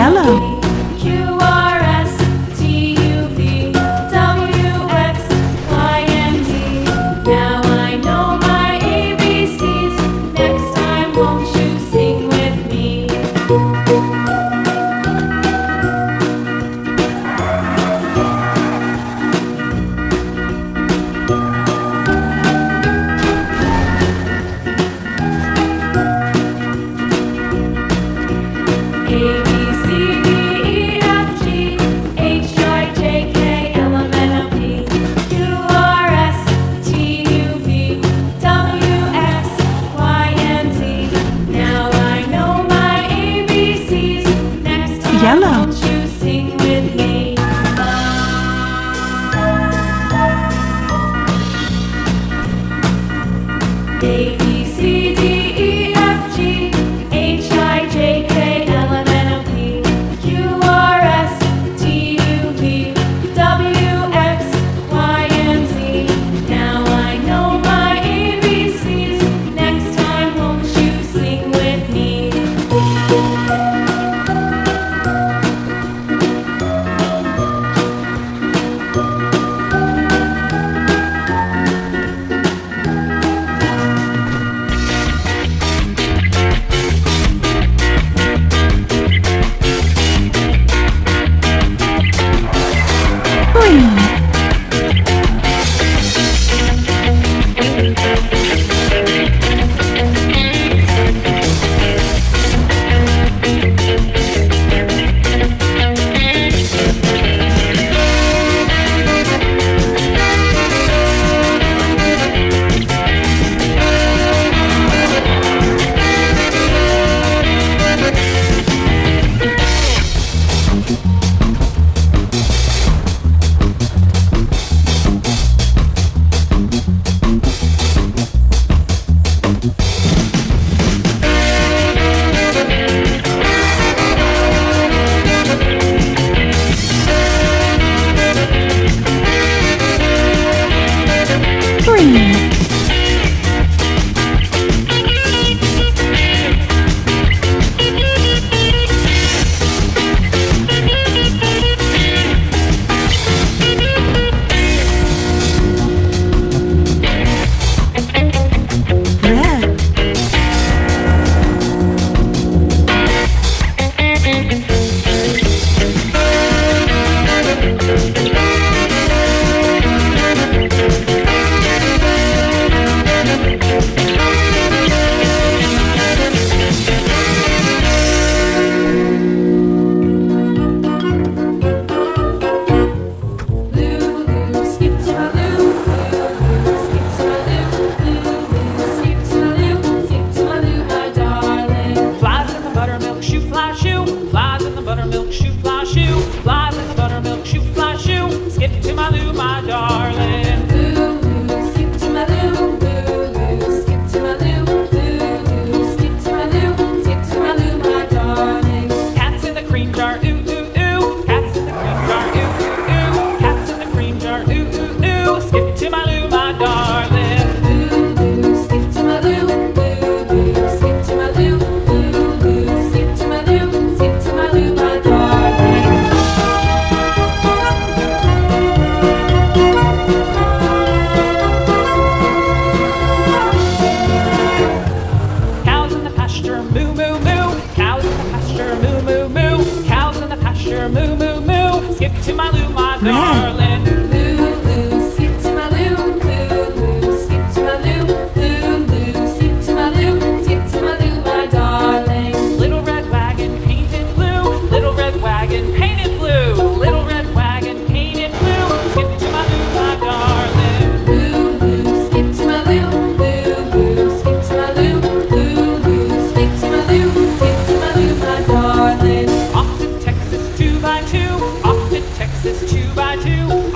Yellow. Yellow. Won't you sing with me? A, B, C, D, E, F, G, H, I, J, K, L, M, N, O, P, Q, R, S, T, U, V, W, X, Y, and Z. Now I know my ABCs. Next time, won't you sing with me? Moo, moo, moo, skip to my loo, my darling. Loo, loo, skip to my loo, loo, loo, skip to my loo, loo, loo, skip to my loo, skip to my loo, my darling. Little red wagon painted blue, little red wagon painted blue, little red wagon painted blue, skip to my loo, my darling. Loo, loo, skip to my loo, loo, loo, skip to my loo, loo, loo, skip to my loo, skip to my loo, my darling. Off to Texas 2x2, off to Texas 2x2.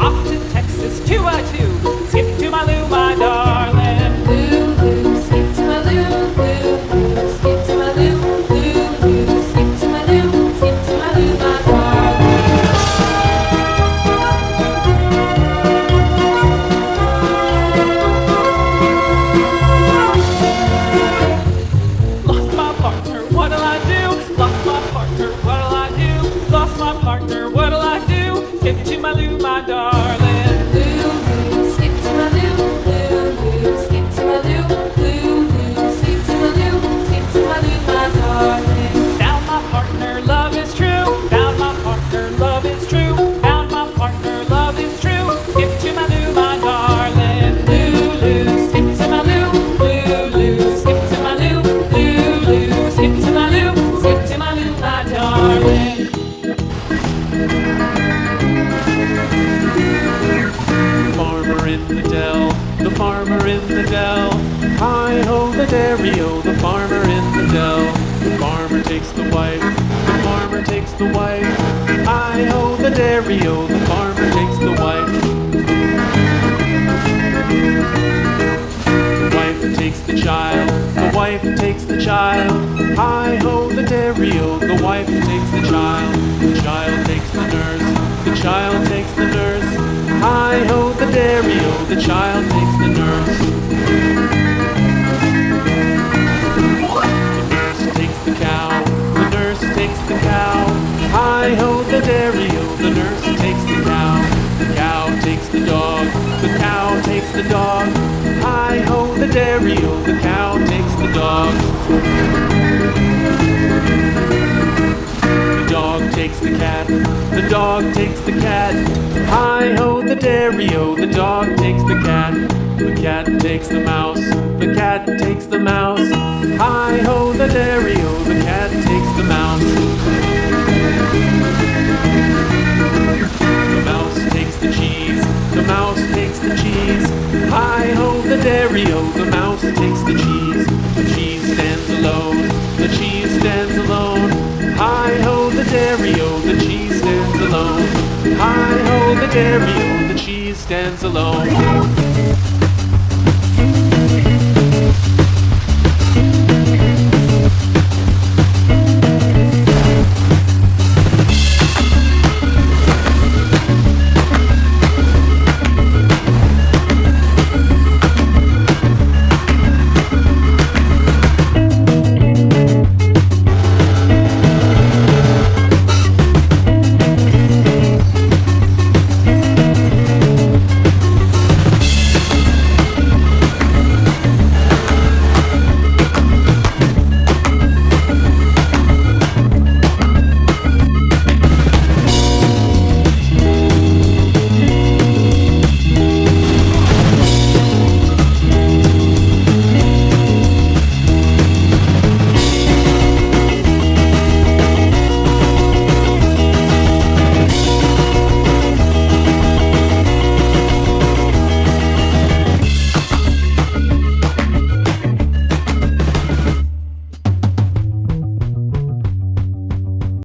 the wife. Hi-ho, the dairy-o, the farmer takes the wife. The wife takes the child, the wife takes the child. Hi-ho, the dairy-o, the wife takes the child. The child takes the nurse, the child takes the nurse. Hi-ho, the dairy-o, the child takes the nurse. The nurse takes the cow, the nurse takes the cow. Hi-ho, the dairy-o, the nurse takes the cow. The cow takes the dog, the cow takes the dog. Hi-ho, the dairy-o, the cow takes the dog. The dog takes the cat, the dog takes the cat. Hi-ho, the dairy-o, the dog takes the cat. The cat takes the mouse, the cat takes the mouse. Hi-ho, the dairy-o, the cat takes the mouse. The mouse takes the cheese, the mouse takes the cheese. Hi-ho, the dairy-o, the mouse takes the cheese. The cheese stands alone, the cheese stands alone. Hi-ho, the dairy-o, the cheese stands alone. Hi-ho, the dairy-o, the cheese stands alone.